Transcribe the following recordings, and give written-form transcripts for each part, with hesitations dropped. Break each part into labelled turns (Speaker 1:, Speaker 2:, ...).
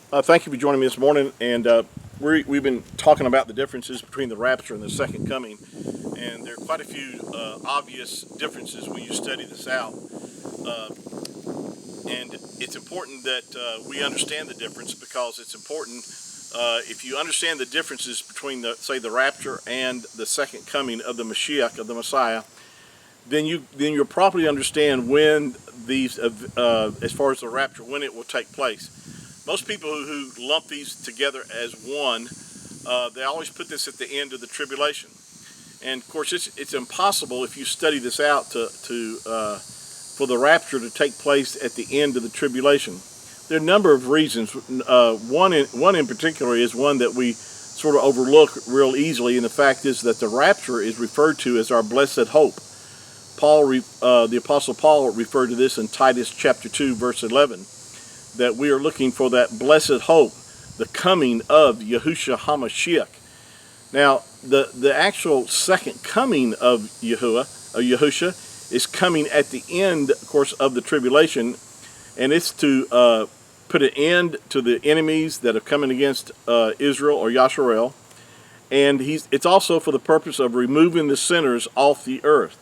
Speaker 1: Thank you for joining me this morning. And we've been talking about the differences between the rapture and the second coming. And there are quite a few obvious differences when you study this out. Uh, and it's important that we understand the difference, because it's important if you understand the differences between, the rapture and the second coming of the Mashiach, of the Messiah, then you'll properly understand when these, as far as the rapture, when it will take place. Most people who lump these together as one, they always put this at the end of the tribulation. And of course, it's impossible if you study this out for the rapture to take place at the end of the tribulation. There are a number of reasons. One in particular is one that we sort of overlook real easily, and the fact is that the rapture is referred to as our blessed hope. The Apostle Paul referred to this in Titus chapter 2, verse 11, that we are looking for that blessed hope, the coming of Yahushua HaMashiach. Now, the actual second coming of Yahushua, is coming at the end, of course, of the tribulation, and it's to put an end to the enemies that are coming against Israel or Yasharel, and it's also for the purpose of removing the sinners off the earth.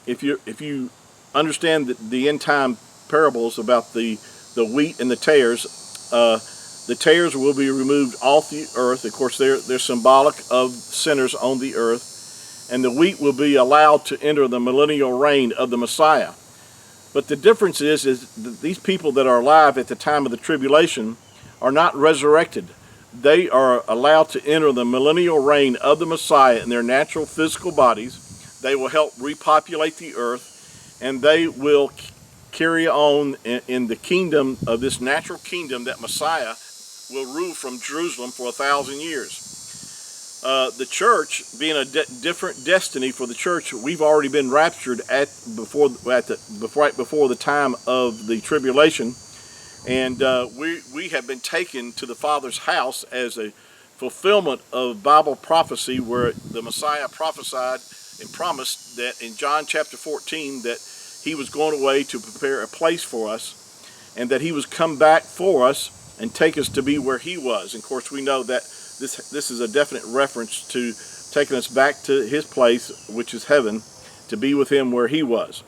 Speaker 1: If you understand the end time parables about the wheat and the tares will be removed off the earth. Of course, they're symbolic of sinners on the earth, and the wheat will be allowed to enter the millennial reign of the Messiah. But the difference is that these people that are alive at the time of the tribulation are not resurrected. They are allowed to enter the millennial reign of the Messiah in their natural physical bodies. They will help repopulate the earth, and they will carry on in the kingdom of this natural kingdom that Messiah will rule from Jerusalem for 1,000 years. The church, being a different destiny for the church, we've already been raptured right before the time of the tribulation, and we have been taken to the Father's house as a fulfillment of Bible prophecy, where the Messiah prophesied and promised that in John chapter 14 that he was going away to prepare a place for us, and that he was come back for us and take us to be where he was. And of course, we know that this is a definite reference to taking us back to his place, which is heaven, to be with him where he was.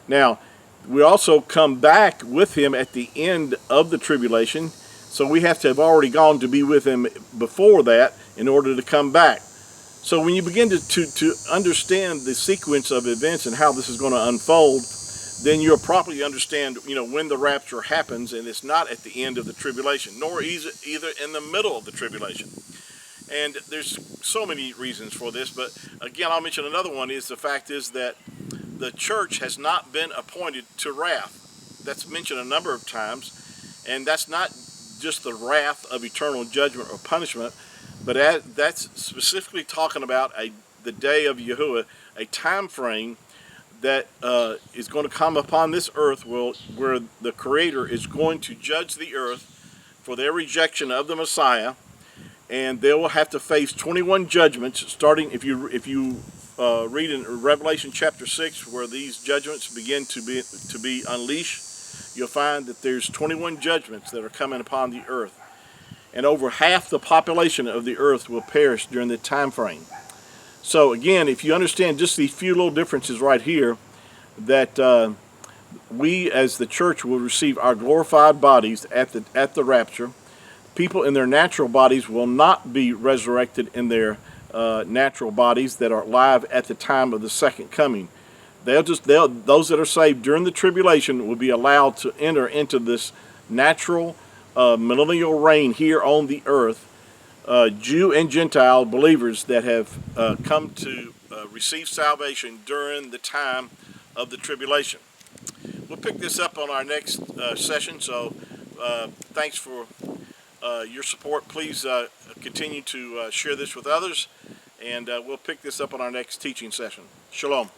Speaker 1: Now, we also come back with him at the end of the tribulation, so we have to have already gone to be with him before that in order to come back. So when you begin to understand the sequence of events and how this is going to unfold, then you'll properly understand, when the rapture happens, and it's not at the end of the tribulation, nor either in the middle of the tribulation. And there's so many reasons for this, but again, I'll mention another one. Is the fact is that the church has not been appointed to wrath. That's mentioned a number of times, and that's not just the wrath of eternal judgment or punishment, but that's specifically talking about the day of Yahuwah, a time frame that is going to come upon this earth where the Creator is going to judge the earth for their rejection of the Messiah, and they will have to face 21 judgments. Starting, if you read in Revelation chapter 6, where these judgments begin to be unleashed, you'll find that there's 21 judgments that are coming upon the earth, and over half the population of the earth will perish during the time frame. So again, if you understand just these few little differences right here, that we as the church will receive our glorified bodies at the rapture. People in their natural bodies will not be resurrected in their natural bodies that are alive at the time of the second coming. Those that are saved during the tribulation will be allowed to enter into this natural millennial reign here on the earth. Jew and Gentile believers that have come to receive salvation during the time of the tribulation. We'll pick this up on our next session, so thanks for your support. Please continue to share this with others, and we'll pick this up on our next teaching session. Shalom.